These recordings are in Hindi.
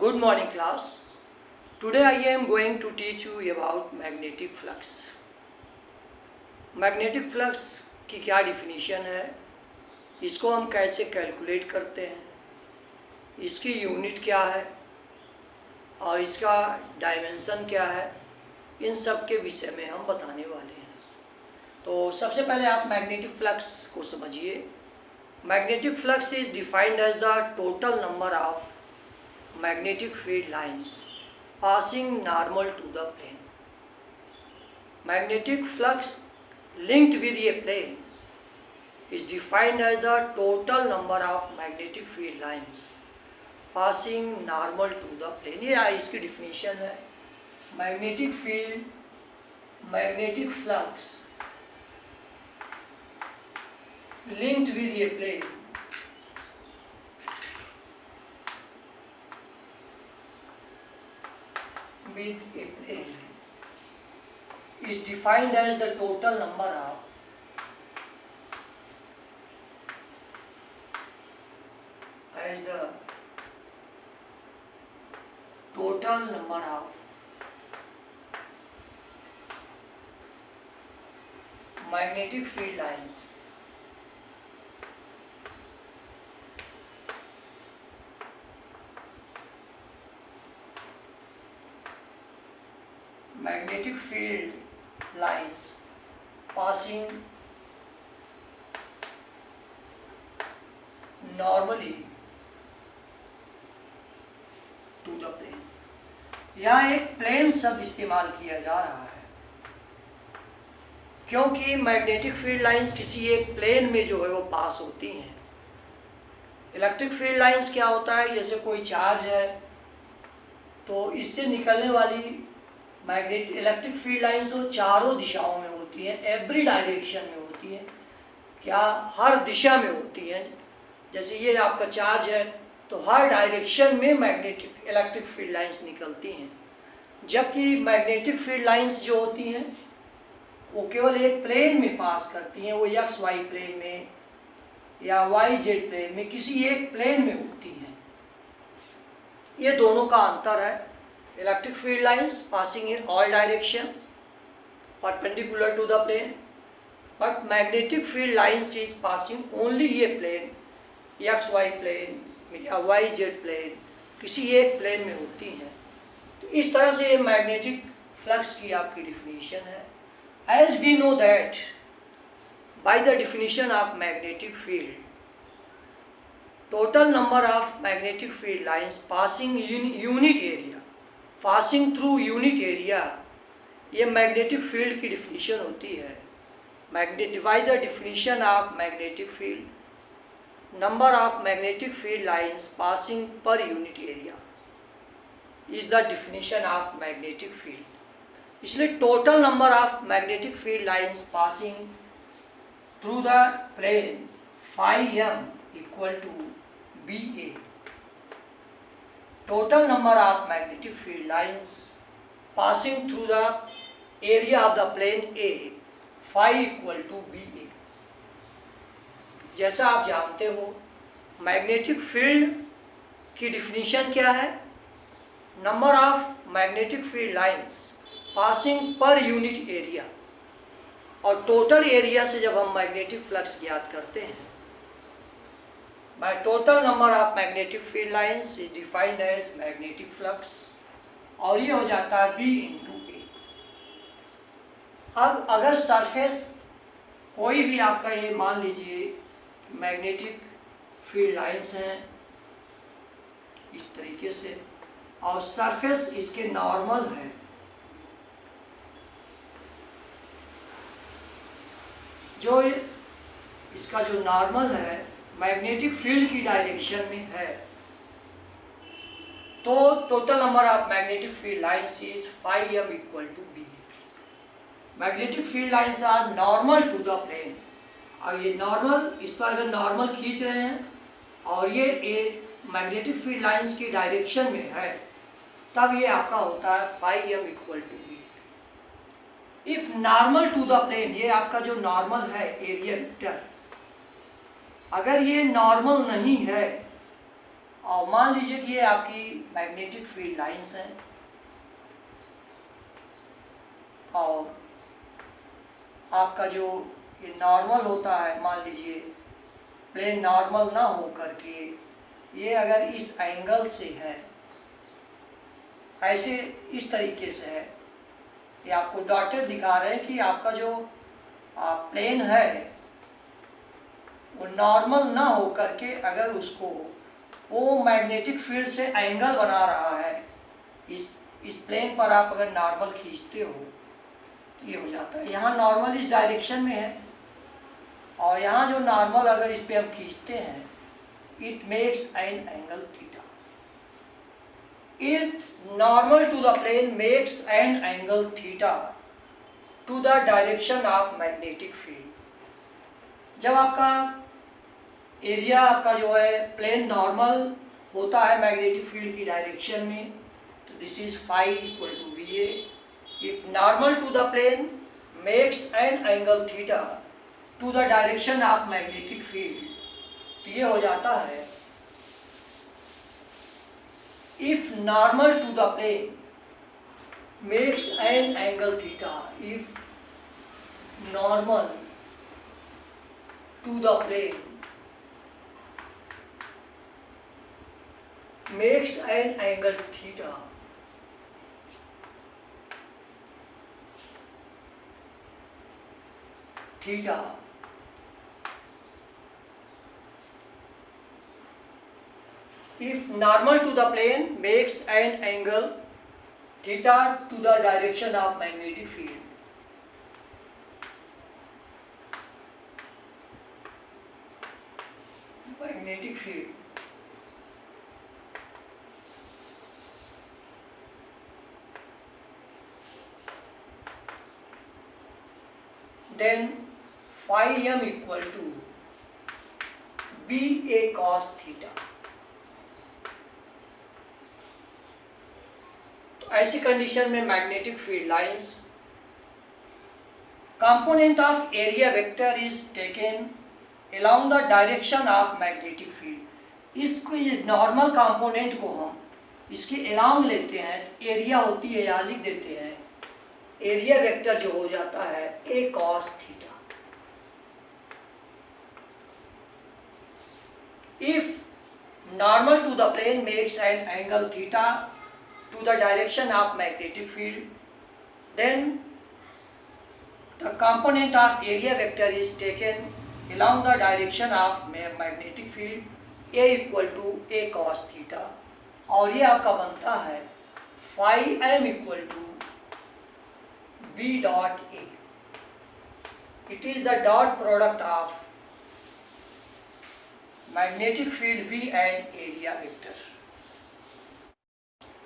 Good morning class. Today I am going to teach you about magnetic flux. Magnetic flux की क्या डिफिनीशन है, इसको हम कैसे कैलकुलेट करते हैं, इसकी यूनिट क्या है और इसका डायमेंशन क्या है, इन सब के विषय में हम बताने वाले हैं। तो सबसे पहले आप मैग्नेटिक फ्लक्स को समझिए। Magnetic flux is defined as the total number of magnetic field lines passing normal to the plane. Magnetic flux linked with a plane is defined as the total number of magnetic field lines passing normal to the plane. ये इसकी डिफिनीशन है। Magnetic field, magnetic flux linked with a plane with a plane is defined as the total number of magnetic field lines passing normally to the plane। यहाँ एक प्लेन शब्द इस्तेमाल किया जा रहा है क्योंकि मैग्नेटिक फील्ड लाइंस किसी एक प्लेन में जो है वो पास होती हैं। इलेक्ट्रिक फील्ड लाइंस क्या होता है, जैसे कोई चार्ज है तो इससे निकलने वाली मैग्नेटिक इलेक्ट्रिक फील्ड लाइंस वो चारों दिशाओं में होती है, एवरी डायरेक्शन में होती है। क्या हर दिशा में होती है। जैसे ये आपका चार्ज है तो हर डायरेक्शन में मैग्नेटिक इलेक्ट्रिक फील्ड लाइंस निकलती हैं, जबकि मैग्नेटिक फील्ड लाइंस जो होती हैं वो केवल एक प्लेन में पास करती हैं। वो एक्स वाई प्लेन में या वाई जेड प्लेन में किसी एक प्लेन में होती हैं। ये दोनों का अंतर है। Electric field lines passing in all directions perpendicular to the plane, but magnetic field lines is passing only a plane, xy plane या yz plane, किसी एक प्लेन में होती हैं। तो इस तरह से ये मैग्नेटिक फ्लक्स की आपकी डिफिनीशन है। As we know that by the definition of magnetic field, total number of magnetic field lines passing in unit area, passing through unit area, ये मैग्नेटिक फील्ड की डिफिनीशन होती है। Divide the definition of magnetic field, number of magnetic field lines passing per unit area is the definition of magnetic field. इसलिए total number of magnetic field lines passing through the plane φm equal to BA। Total number of magnetic field lines passing through the area of the plane A, phi equal to BA। जैसा आप जानते हो मैग्नेटिक फील्ड की डिफिनीशन क्या है, number of magnetic field lines passing per unit area, और टोटल एरिया से जब हम मैग्नेटिक फ्लक्स ज्ञात करते हैं, by total number of magnetic field lines is defined as magnetic flux, और ये हो जाता है B इंटू ए। अब अगर सरफेस कोई भी आपका, ये मान लीजिए मैग्नेटिक फील्ड लाइंस हैं इस तरीके से, और सरफेस इसके नॉर्मल है, जो इसका जो नॉर्मल है मैग्नेटिक फील्ड की डायरेक्शन में है, तो total number of magnetic field lines is φm equal to B। Magnetic field lines are normal to the plane. अब ये नॉर्मल, इस पर अगर नॉर्मल खींच रहे हैं और ये मैग्नेटिक फील्ड लाइंस की डायरेक्शन में है, तब ये आपका होता है φm equal to B। If normal to the plane, ये आपका जो नॉर्मल है एरिया वेक्टर, अगर ये नॉर्मल नहीं है और मान लीजिए कि ये आपकी मैग्नेटिक फील्ड लाइंस हैं और आपका जो ये नॉर्मल होता है, मान लीजिए प्लेन नॉर्मल ना हो करके ये अगर इस एंगल से है, ऐसे इस तरीके से है, ये आपको डॉटेड दिखा रहे हैं कि आपका जो प्लेन है वो नॉर्मल ना हो करके अगर उसको वो मैग्नेटिक फील्ड से एंगल बना रहा है, इस प्लेन पर आप अगर नॉर्मल खींचते हो तो ये हो जाता है। यहाँ नॉर्मल इस डायरेक्शन में है और यहाँ जो नॉर्मल अगर इस पे हम खींचते हैं, it makes an angle theta. If normal to the plane makes an angle theta to the direction of magnetic field. जब आपका एरिया आपका जो है प्लेन नॉर्मल होता है मैग्नेटिक फील्ड की डायरेक्शन में, तो this is phi equal to V A. If normal to the plane makes an angle theta to the direction of magnetic field, तो ये हो जाता है if normal to the plane makes an angle theta, if normal to the plane makes an angle theta, if normal to the plane makes an angle theta to the direction of magnetic field, then phi m equal to BA cos theta। तो ऐसी कंडीशन में magnetic field lines component of area vector is taken along the direction of magnetic field. इसको ये नॉर्मल कंपोनेंट को हम इसके along लेते हैं, तो एरिया होती है यहाँ लिख देते हैं, एरिया वेक्टर जो हो जाता है A cos theta. If normal to the plane makes an angle theta to the direction of magnetic field, then the component of area vector is taken along the direction of magnetic field A equal to A cos theta, और ये आपका बनता है phi m equal to B dot A। It is the dot product of magnetic field V and area vector।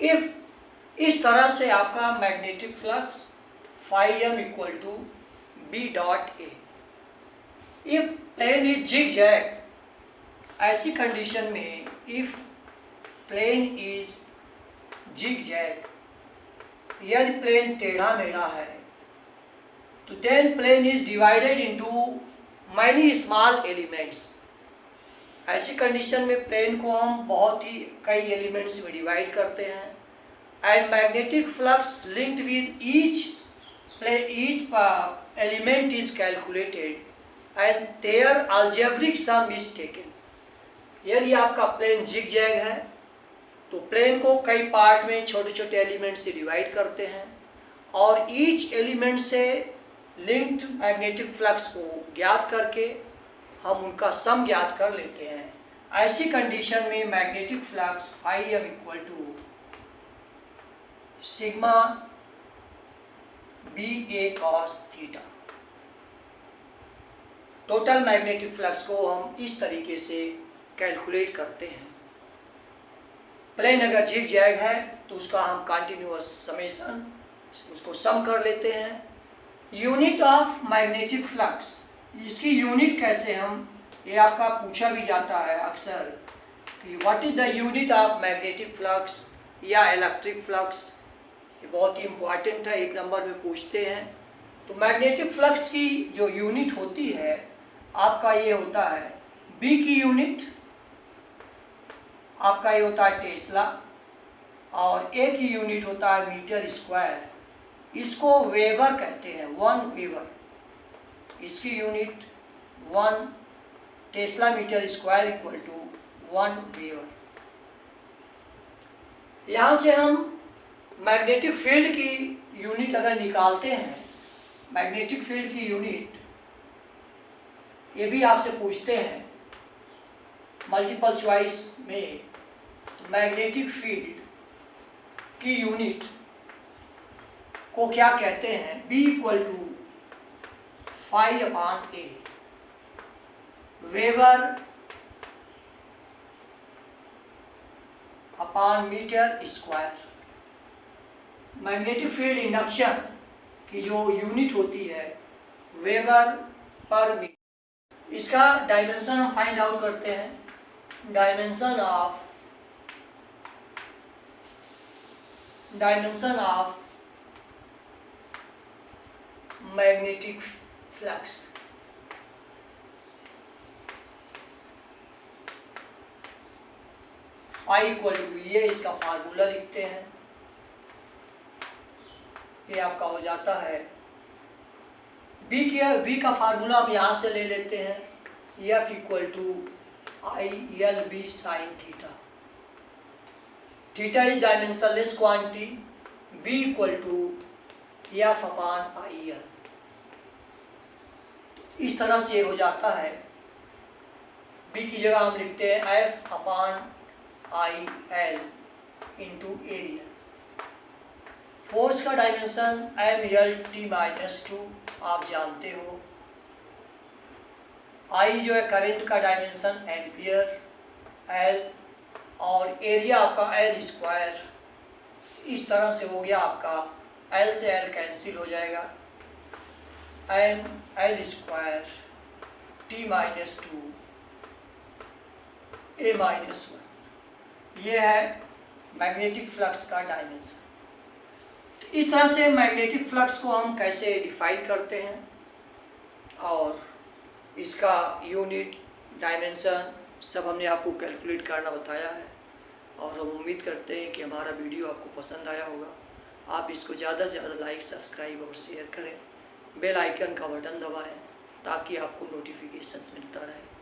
इफ इस तरह से आपका magnetic flux phi M equal to B dot A, if plane is zigzag, ऐसी कंडीशन में इफ प्लेन इज जिगजैग, यदि प्लेन टेढ़ा मेढ़ा है, तो then plane is divided into many small elements. ऐसी कंडीशन में प्लेन को हम बहुत ही कई एलिमेंट्स में डिवाइड करते हैं, and magnetic flux linked with each element is calculated and their algebraic sum is taken. यदि आपका प्लेन जिगजैग है तो प्लेन को कई पार्ट में छोटे छोटे एलिमेंट से डिवाइड करते हैं और ईच एलिमेंट से लिंक्ड मैग्नेटिक फ्लक्स को ज्ञात करके हम उनका सम ज्ञात कर लेते हैं। ऐसी कंडीशन में magnetic flux phi M equal to sigma B A cos theta. Total magnetic flux को हम इस तरीके से कैलकुलेट करते हैं। प्लेन अगर जिगजैग है तो उसका हम कंटिन्यूअस समेशन उसको सम कर लेते हैं। यूनिट ऑफ मैग्नेटिक फ्लक्स, इसकी यूनिट कैसे हम, ये आपका पूछा भी जाता है अक्सर कि what is the unit of magnetic flux या इलेक्ट्रिक फ्लक्स। ये बहुत ही इम्पॉर्टेंट है, एक नंबर में पूछते हैं। तो मैग्नेटिक फ्लक्स की जो यूनिट होती है आपका ये होता है बी की यूनिट आपका ये होता है टेस्ला, और एक ही यूनिट होता है मीटर स्क्वायर, इसको वेबर कहते हैं, 1 वेबर। इसकी unit 1 tesla metre square equal to 1 weber. यहाँ से हम मैग्नेटिक फील्ड की यूनिट अगर निकालते हैं, मैग्नेटिक फील्ड की यूनिट ये भी आपसे पूछते हैं मल्टीपल चॉइस में, तो मैग्नेटिक फील्ड की यूनिट को क्या कहते हैं, B equal to phi upon A, weber upon metre square. Magnetic field induction की जो यूनिट होती है वेबर पर मीटर। इसका डायमेंशन हम फाइंड आउट करते हैं। Dimension of magnetic flux, phi equal to, ये इसका फार्मूला लिखते हैं, ये आपका हो जाता है बी का फार्मूला हम यहाँ से ले लेते हैं, F equal to I L B sine theta. Theta is dimensionless quantity, B equal to F upon I L. इस तरह से ये हो जाता है, बी की जगह हम लिखते हैं F upon I L into area. Force का dimension M L T minus 2 आप जानते हो। आई जो है करंट का डायमेंशन एम्पियर, एल और एरिया आपका एल स्क्वायर। इस तरह से हो गया आपका, एल से एल कैंसिल हो जाएगा, M L square T minus 2 A minus 1। ये है मैग्नेटिक फ्लक्स का डायमेंशन। इस तरह से मैग्नेटिक फ्लक्स को हम कैसे डिफाइन करते हैं और इसका यूनिट, डायमेंशन सब हमने आपको कैलकुलेट करना बताया है। और हम उम्मीद करते हैं कि हमारा वीडियो आपको पसंद आया होगा। आप इसको ज़्यादा से ज़्यादा लाइक, सब्सक्राइब और शेयर करें। बेल आइकन का बटन दबाएं ताकि आपको नोटिफिकेशंस मिलता रहे।